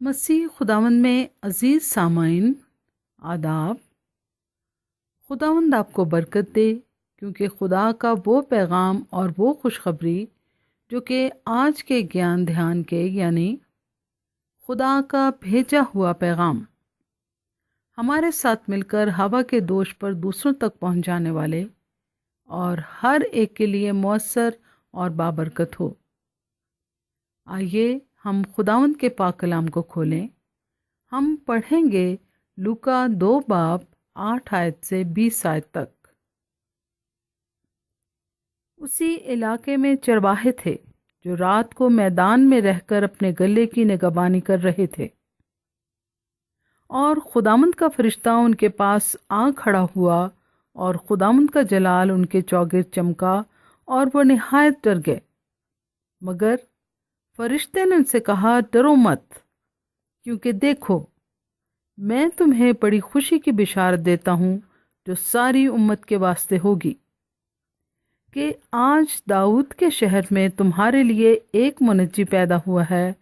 مسیح خداوند میں عزیز سامعین، آداب۔ خداوند آپ کو برکت دے، کیونکہ خدا کا وہ پیغام اور وہ خوشخبری جو کہ آج کے گیان دھیان کے یعنی خدا کا بھیجا ہوا پیغام ہمارے ساتھ مل کر ہوا کے دوش پر دوسروں تک پہنچانے والے اور ہر ایک کے لیے مؤثر اور بابرکت ہو۔ آئیے ہم خداوند کے پاک کلام کو کھولیں۔ ہم پڑھیں گے لوکا 2 باب 8 آیت سے 20 آیت تک۔ اسی علاقے میں چرواہے تھے جو رات کو میدان میں رہ کر اپنے گلے کی نگہبانی کر رہے تھے، اور خداوند کا فرشتہ ان کے پاس آ کھڑا ہوا اور خداوند کا جلال ان کے چوگرد چمکا اور وہ نہایت ڈر گئے۔ مگر فرشتے نے ان سے کہا، ڈرو مت، کیونکہ دیکھو میں تمہیں بڑی خوشی کی بشارت دیتا ہوں جو ساری امت کے واسطے ہوگی، کہ آج داؤد کے شہر میں تمہارے لیے ایک منجی پیدا ہوا ہے،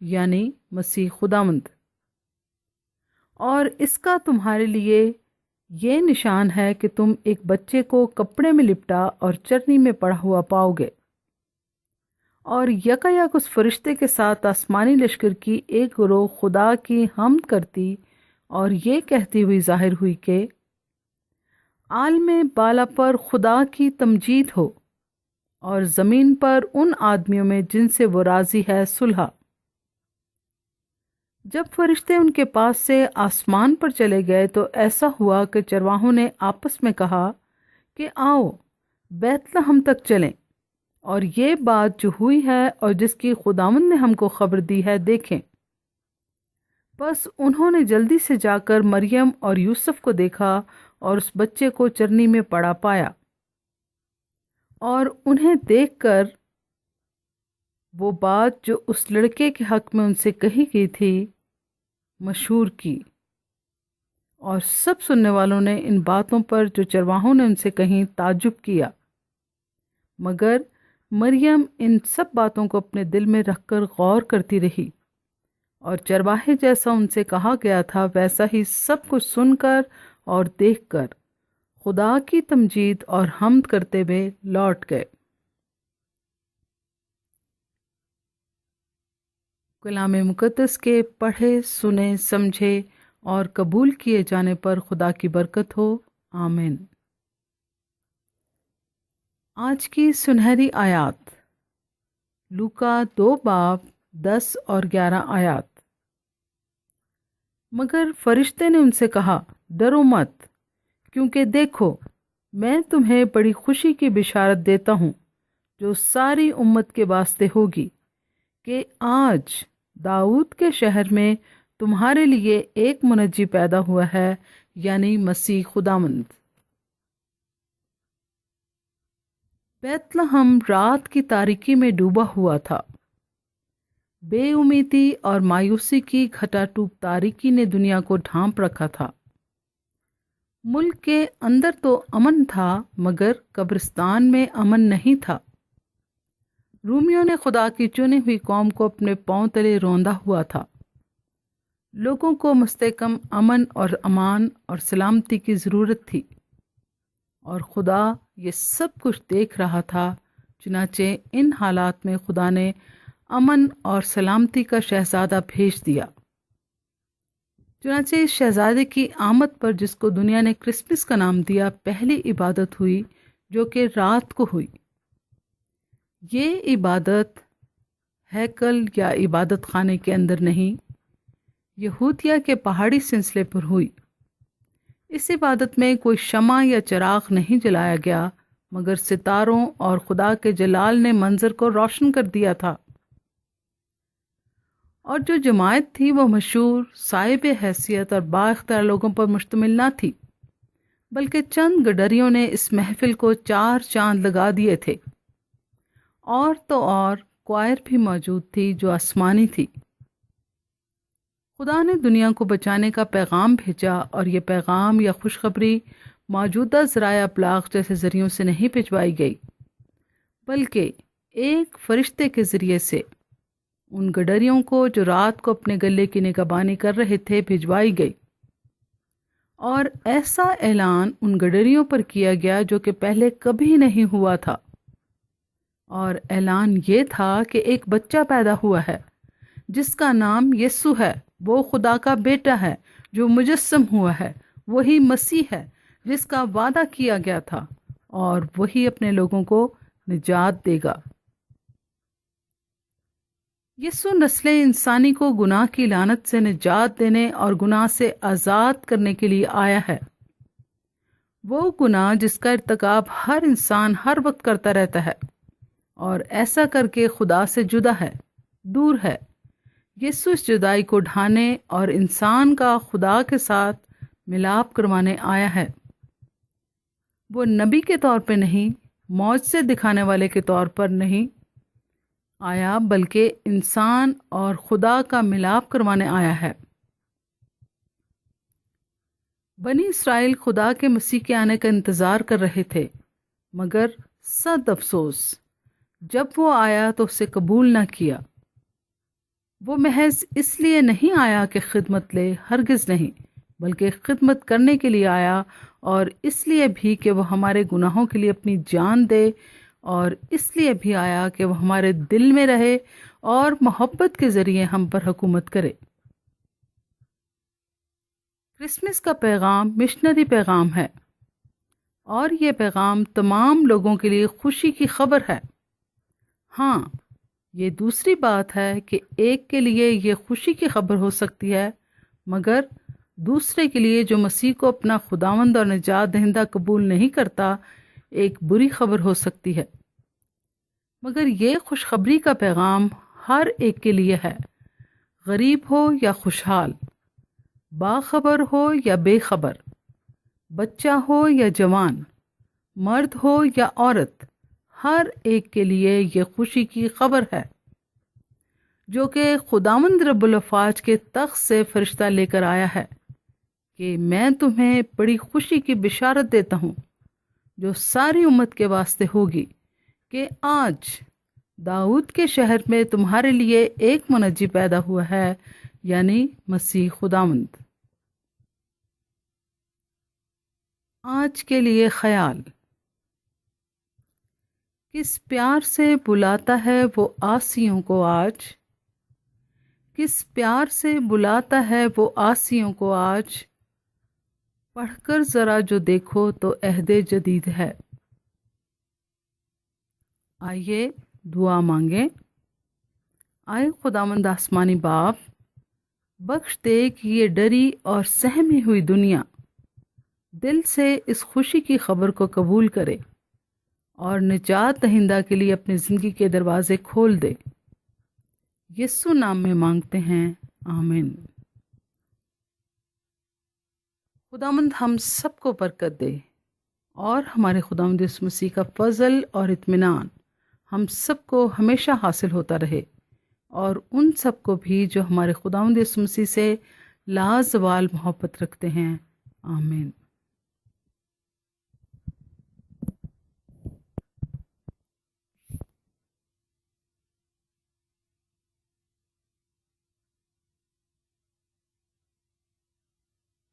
یعنی مسیح خداوند۔ اور اس کا تمہارے لیے یہ نشان ہے کہ تم ایک بچے کو کپڑے میں لپٹا اور چرنی میں پڑا ہوا پاؤ گے۔ اور یکایک اس فرشتے کے ساتھ آسمانی لشکر کی ایک گروہ خدا کی حمد کرتی اور یہ کہتی ہوئی ظاہر ہوئی کہ عالم بالا پر خدا کی تمجید ہو، اور زمین پر ان آدمیوں میں جن سے وہ راضی ہے صلح۔ جب فرشتے ان کے پاس سے آسمان پر چلے گئے تو ایسا ہوا کہ چرواہوں نے آپس میں کہا کہ آؤ بیت لحم تک چلیں اور یہ بات جو ہوئی ہے اور جس کی خداوند نے ہم کو خبر دی ہے دیکھیں۔ بس انہوں نے جلدی سے جا کر مریم اور یوسف کو دیکھا اور اس بچے کو چرنی میں پڑا پایا، اور انہیں دیکھ کر وہ بات جو اس لڑکے کے حق میں ان سے کہی گئی تھی مشہور کی، اور سب سننے والوں نے ان باتوں پر جو چرواہوں نے ان سے کہیں تعجب کیا۔ مگر مریم ان سب باتوں کو اپنے دل میں رکھ کر غور کرتی رہی، اور چرواہے جیسا ان سے کہا گیا تھا ویسا ہی سب کچھ سن کر اور دیکھ کر خدا کی تمجید اور حمد کرتے ہوئے لوٹ گئے۔ کلام مقدس کے پڑھے، سنے، سمجھے اور قبول کیے جانے پر خدا کی برکت ہو، آمین۔ آج کی سنہری آیات لوکا 2 باب 10 اور 11 آیات۔ مگر فرشتے نے ان سے کہا، ڈرو مت، کیونکہ دیکھو میں تمہیں بڑی خوشی کی بشارت دیتا ہوں جو ساری امت کے واسطے ہوگی، کہ آج داؤد کے شہر میں تمہارے لیے ایک منجی پیدا ہوا ہے، یعنی مسیح خداوند۔ بیت لحم رات کی تاریکی میں ڈوبا ہوا تھا۔ بے امیدی اور مایوسی کی گھٹا ٹوپ تاریکی نے دنیا کو ڈھانپ رکھا تھا۔ ملک کے اندر تو امن تھا، مگر قبرستان میں امن نہیں تھا۔ رومیوں نے خدا کی چنی ہوئی قوم کو اپنے پاؤں تلے روندا ہوا تھا۔ لوگوں کو مستحکم امن اور امان اور سلامتی کی ضرورت تھی، اور خدا یہ سب کچھ دیکھ رہا تھا۔ چنانچہ ان حالات میں خدا نے امن اور سلامتی کا شہزادہ بھیج دیا۔ چنانچہ اس شہزادے کی آمد پر، جس کو دنیا نے کرسمس کا نام دیا، پہلی عبادت ہوئی جو کہ رات کو ہوئی۔ یہ عبادت ہیکل یا عبادت خانے کے اندر نہیں، یہودیہ کے پہاڑی سلسلے پر ہوئی۔ اس عبادت میں کوئی شمع یا چراغ نہیں جلایا گیا، مگر ستاروں اور خدا کے جلال نے منظر کو روشن کر دیا تھا۔ اور جو جماعت تھی وہ مشہور، صاحب حیثیت اور با اختیار لوگوں پر مشتمل نہ تھی، بلکہ چند گڈریوں نے اس محفل کو 4 چاند لگا دیے تھے۔ اور تو اور کوائر بھی موجود تھی جو آسمانی تھی۔ خدا نے دنیا کو بچانے کا پیغام بھیجا، اور یہ پیغام یا خوشخبری موجودہ ذرائع ابلاغ جیسے ذریعوں سے نہیں بھجوائی گئی، بلکہ ایک فرشتے کے ذریعے سے ان گڈریوں کو جو رات کو اپنے گلے کی نگہبانی کر رہے تھے بھجوائی گئی، اور ایسا اعلان ان گڈریوں پر کیا گیا جو کہ پہلے کبھی نہیں ہوا تھا، اور اعلان یہ تھا کہ ایک بچہ پیدا ہوا ہے جس کا نام یسوع ہے، وہ خدا کا بیٹا ہے جو مجسم ہوا ہے، وہی مسیح ہے جس کا وعدہ کیا گیا تھا، اور وہی اپنے لوگوں کو نجات دے گا۔ یسوع نسل انسانی کو گناہ کی لعنت سے نجات دینے اور گناہ سے آزاد کرنے کے لیے آیا ہے۔ وہ گناہ جس کا ارتکاب ہر انسان ہر وقت کرتا رہتا ہے اور ایسا کر کے خدا سے جدا ہے، دور ہے۔ یسوع اس جدائی کو ڈھانے اور انسان کا خدا کے ساتھ ملاپ کروانے آیا ہے۔ وہ نبی کے طور پہ نہیں، معجزے دکھانے والے کے طور پر نہیں آیا، بلکہ انسان اور خدا کا ملاپ کروانے آیا ہے۔ بنی اسرائیل خدا کے مسیح کے آنے کا انتظار کر رہے تھے، مگر صد افسوس جب وہ آیا تو اسے قبول نہ کیا۔ وہ محض اس لیے نہیں آیا کہ خدمت لے، ہرگز نہیں، بلکہ خدمت کرنے کے لیے آیا، اور اس لیے بھی کہ وہ ہمارے گناہوں کے لیے اپنی جان دے، اور اس لیے بھی آیا کہ وہ ہمارے دل میں رہے اور محبت کے ذریعے ہم پر حکومت کرے۔ کرسمس کا پیغام مشنری پیغام ہے، اور یہ پیغام تمام لوگوں کے لیے خوشی کی خبر ہے۔ ہاں، یہ دوسری بات ہے کہ ایک کے لیے یہ خوشی کی خبر ہو سکتی ہے، مگر دوسرے کے لیے جو مسیح کو اپنا خداوند اور نجات دہندہ قبول نہیں کرتا، ایک بری خبر ہو سکتی ہے۔ مگر یہ خوشخبری کا پیغام ہر ایک کے لیے ہے، غریب ہو یا خوشحال، باخبر ہو یا بے خبر، بچہ ہو یا جوان، مرد ہو یا عورت، ہر ایک کے لیے یہ خوشی کی خبر ہے، جو کہ خداوند رب الافواج کے تخت سے فرشتہ لے کر آیا ہے کہ میں تمہیں بڑی خوشی کی بشارت دیتا ہوں، جو ساری امت کے واسطے ہوگی، کہ آج داؤد کے شہر میں تمہارے لیے ایک منجی پیدا ہوا ہے، یعنی مسیح خداوند۔ آج کے لیے خیال: کس پیار سے بلاتا ہے وہ آسیوں کو آج، کس پیار سے بلاتا ہے وہ آسیوں کو آج، پڑھ کر ذرا جو دیکھو تو عہد جدید ہے۔ آئیے دعا مانگیں۔ آئے خداوند آسمانی باپ، بخش دے کہ یہ ڈری اور سہمی ہوئی دنیا دل سے اس خوشی کی خبر کو قبول کرے اور نجات دہندہ کے لیے اپنی زندگی کے دروازے کھول دے۔ یسوع نام میں مانگتے ہیں، آمین۔ خداوند ہم سب کو برکت دے، اور ہمارے خداوند یسوع مسیح کا فضل اور اطمینان ہم سب کو ہمیشہ حاصل ہوتا رہے، اور ان سب کو بھی جو ہمارے خداوند یسوع مسیح سے لازوال محبت رکھتے ہیں، آمین۔